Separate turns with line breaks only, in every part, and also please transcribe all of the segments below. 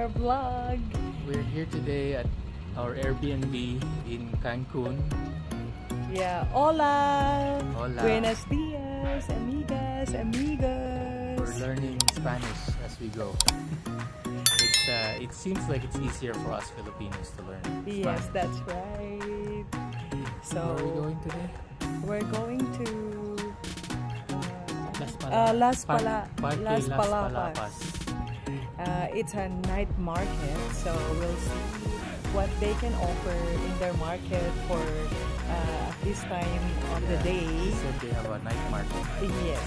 our vlog.
We're here today at our Airbnb in Cancun.
Yeah, hola.
Hola.
Buenos dias, amigas, amigos.
We're learning Spanish as we go. It seems like it's easier for us Filipinos to learn Spanish.
Yes, that's right. So
where are we going today?
We're going to
Las
Las Palapas. It's a night market, so we'll see what they can offer in their market for this time of the day.
They said they have a night market.
Yes.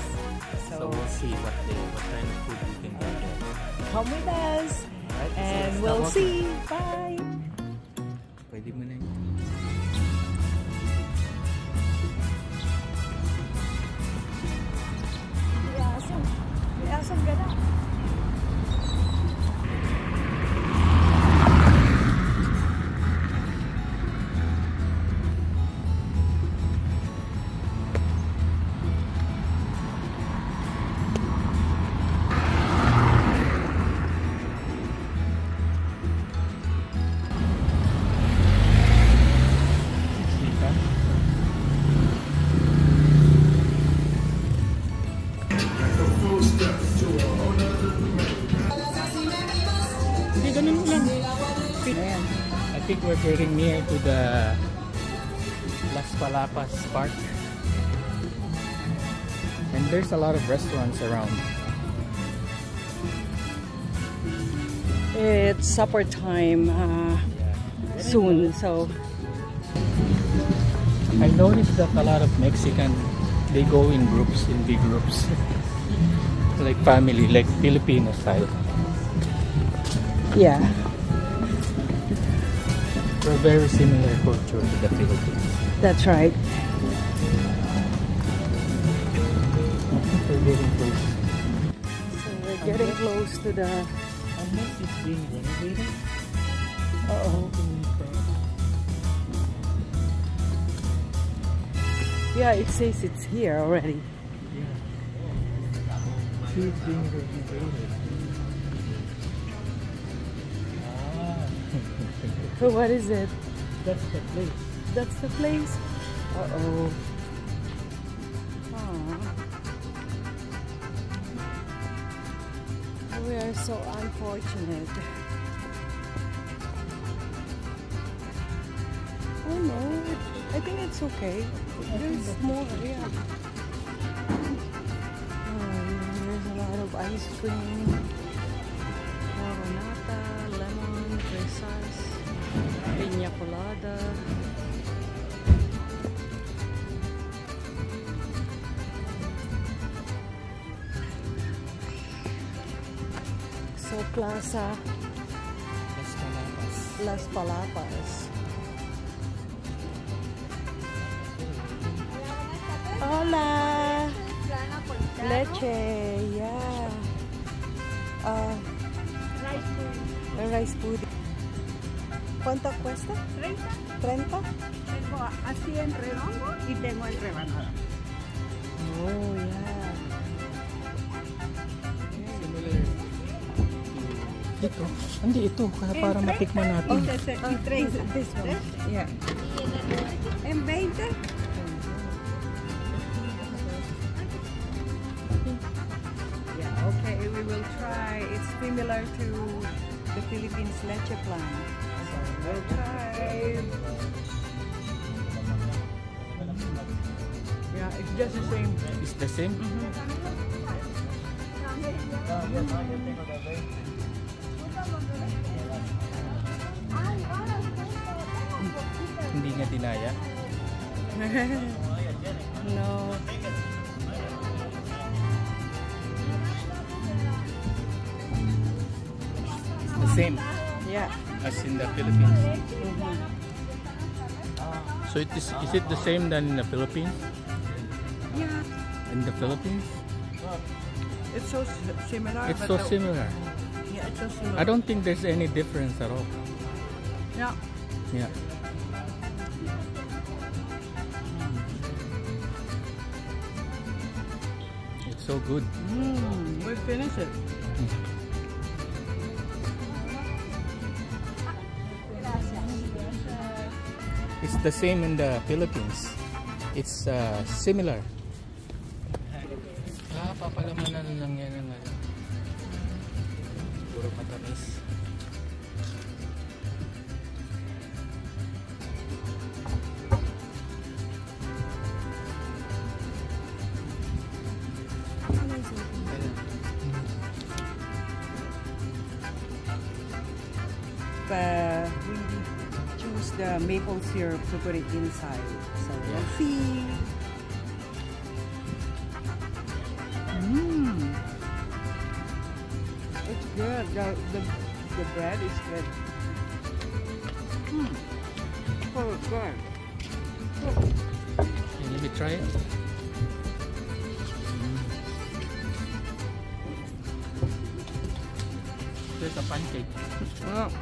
So we'll see what kind of food we can get there.
Come with us,
Right,
and
so
we'll see. Bye.
Pwede mo na yun.
May asong gana.
I think we're getting near to the Las Palapas Park, and there's a lot of restaurants around.
It's supper time soon, so
I noticed that a lot of Mexican, they go in groups, in big groups, like family, like Filipino style.
yeah.
We're very similar culture to the Philippines.
That's right.
We're getting close.
So we're getting close to the.
Unless it's being renovated.
Uh-oh. Yeah, it says it's here already.
Yeah. See, it's being renovated.
So what is it?
That's the place.
That's the place. Uh-oh. We are so unfortunate. Oh no, I think it's okay. There's more, yeah. There's a lot of ice cream. Coronata, lemon, fresas, piña colada. So Plaza Las Palapas. Hola. Leche, yeah. Rice pudding. ¿Cuánto cuesta?
30.
30.
Tengo así en redondo y tengo en rebanada.
Oh, yeah.
Ito. Hindi ito. Para matikman natin.
This one.
Yeah.
En 20.
Yeah, okay, we will try. It's similar to the Philippines leche plan. So we'll try. Yeah, it's just the same.
It's the same? Hindi niya dinaya?
No.
It's the same
Yeah.
as in the Philippines. So is it the same than in the Philippines?
Yeah.
In the Philippines?
It's so similar.
It's so similar.
Yeah, it's so similar.
I don't think there's any difference at all.
Yeah.
Yeah. It's so good.
We finish it.
It's the same in the Philippines. It's similar. Papalamanan lang yan ng ano. Puro matamis.
We choose the maple syrup to put it inside. So we'll see. It's good. The bread is good. Oh, good.
Okay, let me try it. There's a pancake.
Oh.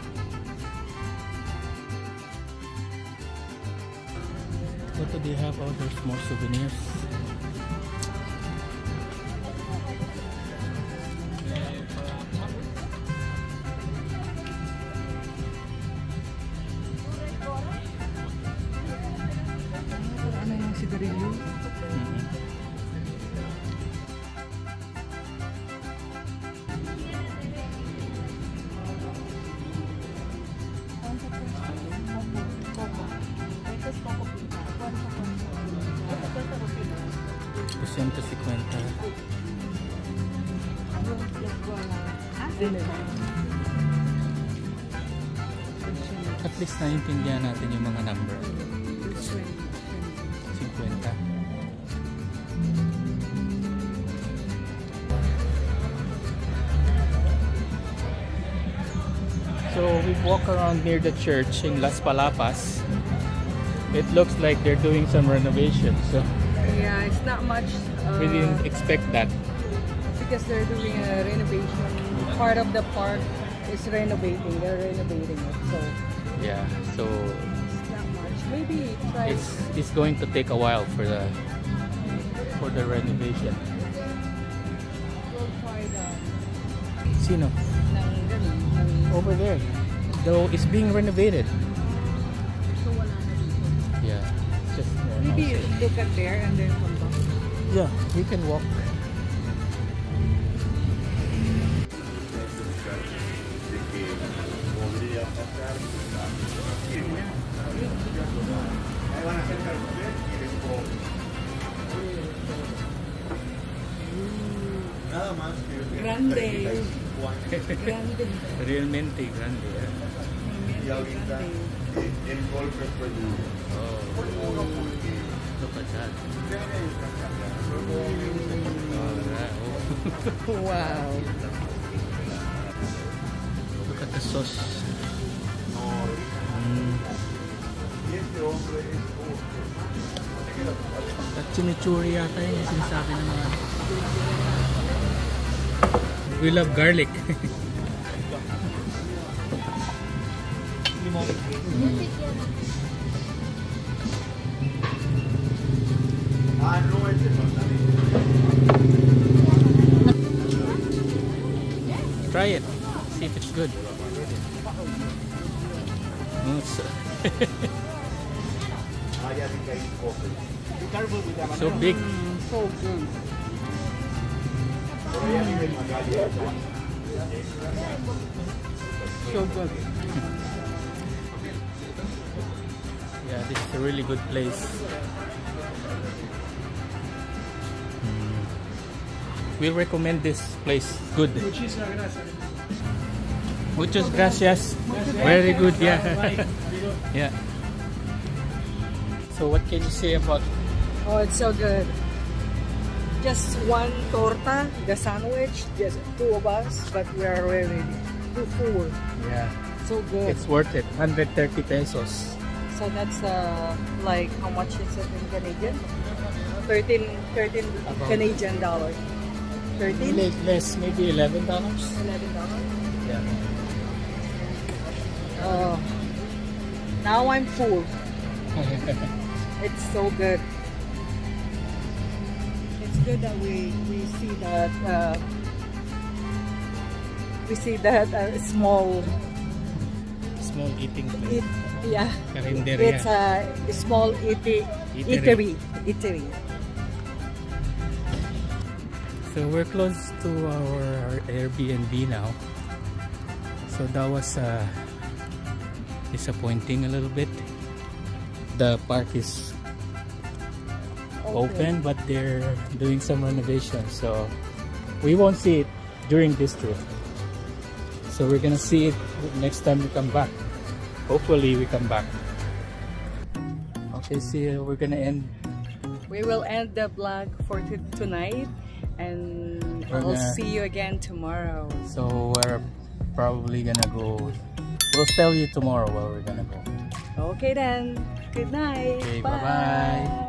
What do they have? Oh, there's more souvenirs.
Ano yung sigarilyo?
At least naiintindihan natin yung mga number. 50. So we walk around near the church in Las Palapas. It looks like they're doing some renovations. So
Yeah, it's not much.
we didn't expect that.
Because they're doing a renovation. Part of the park is renovating. They're renovating it. So
Yeah, so
it's not much. Maybe try.
it's going to take a while for the renovation.
We'll try that.
Sino? Over there. Though it's being renovated.
So wala na dito.
Yeah. Just
Maybe look at there and then come back.
yeah, we can walk.
Grande. Grande.
Realmente grande.
Grande.
Oh, look at that.
Wow.
Look at the sauce. At chimichurri yata yung sinasabi ng mga. We love garlic. Try it. See if it's good. Oh, so big.
So good. So good.
Yeah, this is a really good place. We recommend this place. Good. Muchas gracias. Very good. Yeah. Yeah. So what can you say about?
Oh, it's so good. Just one torta, the sandwich, just two of us, but we are already too full.
Yeah.
So good.
It's worth it. 130 pesos.
So that's like how much is it in Canadian? 13 Canadian dollars. 13?
Less, maybe $11.
$11.
Yeah.
Now I'm full. It's so good. It's good that we see that small
Small eating place.
Yeah.
Carinderia.
It's a small eatery.
So we're close to our Airbnb now. So that was disappointing a little bit. The park is open, but they're doing some renovations, so we won't see it during this trip. So we're gonna see it next time we come back. Hopefully we come back. Okay, see, we're gonna end.
We will end the vlog for tonight, and I'll see you again tomorrow.
So we're probably gonna go. We'll tell you tomorrow where we're gonna go.
Okay then. Good night.
Okay,
bye.
bye-bye.